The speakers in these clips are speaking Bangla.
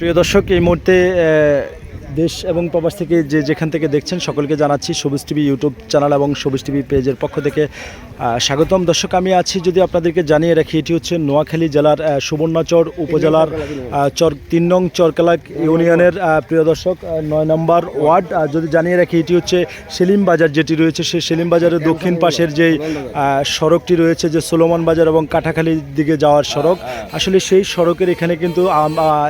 প্রিয় দর্শক, এই মুহূর্তে দেশ এবং প্রবাস থেকে যেখান থেকে দেখছেন সকলকে জানাচ্ছি সবুজ টিভি ইউটিউব চ্যানেল এবং সবুজ টিভি পেজের পক্ষ থেকে স্বাগতম। দর্শক, আমি আছি, যদি আপনাদেরকে জানিয়ে রাখি, এটি হচ্ছে নোয়াখালী জেলার সুবর্ণচর উপজেলার 3 নং চরকালা ইউনিয়নের প্রিয় দর্শক 9 নম্বর ওয়ার্ড। যদি জানিয়ে রাখি, এটি হচ্ছে সেলিম বাজার যেটি রয়েছে, সেই সেলিম বাজারের দক্ষিণ পাশের যেই সড়কটি রয়েছে, যে সোলোমান বাজার এবং কাটাখালীর দিকে যাওয়ার সড়ক, আসলে সেই সড়কের এখানে কিন্তু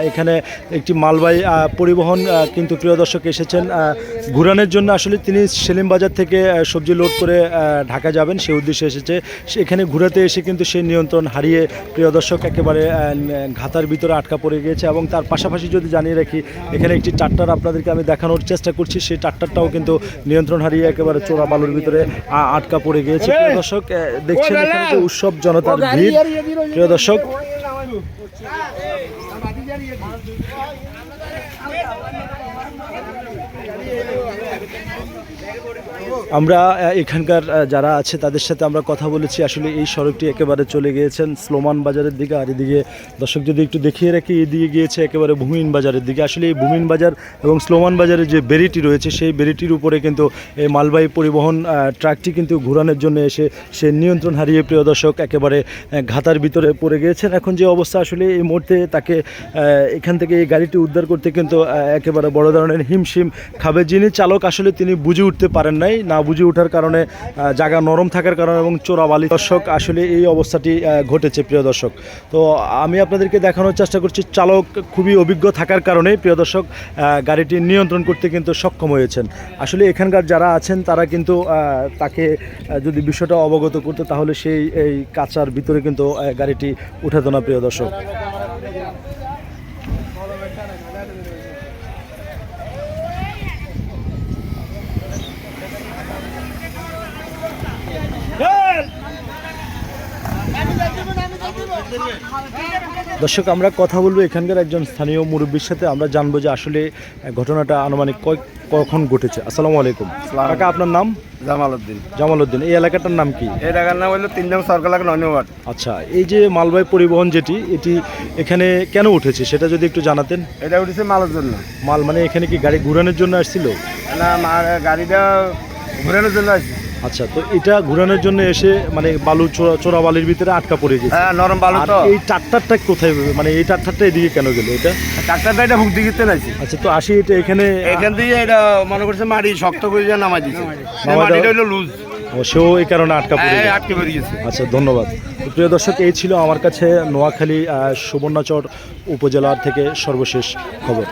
এখানে একটি মালবাহী পরিবহন কিন্তু প্রিয় দর্শক এসেছেন ঘুরানোর জন্য। আসলে তিনি সেলিম বাজার থেকে সবজি লোড করে ঢাকা যাবেন, সেই উদ্দেশ্যে এসেছে। এখানে ঘুরাতে এসে কিন্তু সেই নিয়ন্ত্রণ হারিয়ে প্রিয় দর্শক একেবারে ঘাতার ভিতরে আটকা পড়ে গিয়েছে। এবং তার পাশাপাশি যদি জানিয়ে রাখি, এখানে একটি ট্রাক্টর আপনাদেরকে আমি দেখানোর চেষ্টা করছি, সেই ট্রাক্টরটাও কিন্তু নিয়ন্ত্রণ হারিয়ে একেবারে চোরা বালুর ভিতরে আটকা পড়ে গিয়েছে। প্রিয় দর্শক, দেখছেন এখানে তো উৎসব জনতার ভিড়। প্রিয় দর্শক, আমরা এখানকার যারা আছে তাদের সাথে আমরা কথা বলেছি। আসলে এই সড়কটি একেবারে চলে গিয়েছেন স্লোমান বাজারের দিকে, আর এদিকে দর্শক যদি একটু দেখিয়ে রাখি, এদিকে গিয়েছে একেবারে ভূমিন বাজারের দিকে। আসলে এই ভূমিন বাজার এবং স্লোমান বাজারের যে বেরিটি রয়েছে, সেই বেরিটির উপরে কিন্তু এই মালবাহী পরিবহন ট্রাকটি কিন্তু ঘোরানোর জন্য এসে সে নিয়ন্ত্রণ হারিয়ে প্রিয় দর্শক একেবারে ঘাতার ভিতরে পড়ে গিয়েছেন। এখন যে অবস্থা, আসলে এই মুহূর্তে তাকে এখান থেকে এই গাড়িটি উদ্ধার করতে কিন্তু একেবারে বড় ধরনের হিমশিম খাবে। যিনি চালক, আসলে তিনি বুঝে উঠতে পারেন নাই, না বুঝে ওঠার কারণে, জায়গা নরম থাকার কারণে এবং চোরাবালি। দর্শক, আসলে এই অবস্থাটি ঘটেছে প্রিয় দর্শক। তো আমি আপনাদেরকে দেখানোর চেষ্টা করছি, চালক খুবই অভিজ্ঞ থাকার কারণে প্রিয় দর্শক গাড়িটি নিয়ন্ত্রণ করতে কিন্তু সক্ষম হয়েছেন। আসলে এখানকার যারা আছেন তারা কিন্তু তাকে যদি বিষয়টা অবগত করতে, তাহলে সেই এই কাঁচার ভিতরে কিন্তু গাড়িটি উঠাতো না প্রিয় দর্শক। দর্শক, আমরা কথা বলবো এখানকার একজন স্থানীয় মুরব্বীর সাথে। আমরা জানবো যে আসলে ঘটনাটা আনুমানিক কখন ঘটেছে। আসসালামু আলাইকুম কাকা, আপনার নাম? জামালউদ্দিন। জামালউদ্দিন। এই এলাকাটার নাম কি? এই এলাকার নাম হলো 3 নং সরকালা 9 নং ওয়ার্ড। আচ্ছা, এই যে মালবাহী পরিবহন এটি এখানে কেন উঠেছে সেটা যদি একটু জানাতেন। এটা উঠেছে মালের জন্য। মাল মানে এখানে কি গাড়ি ঘুরানোর জন্য আসছিল? না, গাড়িটা ঘুরানোর জন্য আসছে। আচ্ছা, তো এটা ঘুরানোর জন্য এসে মানে বালু চোরা বালির ভিতরে আটকা পড়ে গেছে। হ্যাঁ, নরম বালু। তো এই ট্রাক্টরটা কোথায়, মানে এই ট্রাক্টরটা এদিকে কেন গেল? এটা ট্রাক্টরটা এটা হুক দিকে নাইছে। আচ্ছা, তো আসি এটা এখান দিয়ে এটা মনে করছে মাটি শক্ত করে নামাই দিচ্ছে। মাটিটা হলো লুজ, সেও এই কারণে আটকে পড়ে গেছে। আচ্ছা, ধন্যবাদ। প্রিয় দর্শক, এই ছিল আমার কাছে নোয়াখালী সুবর্ণচর উপজেলার থেকে সর্বশেষ খবর।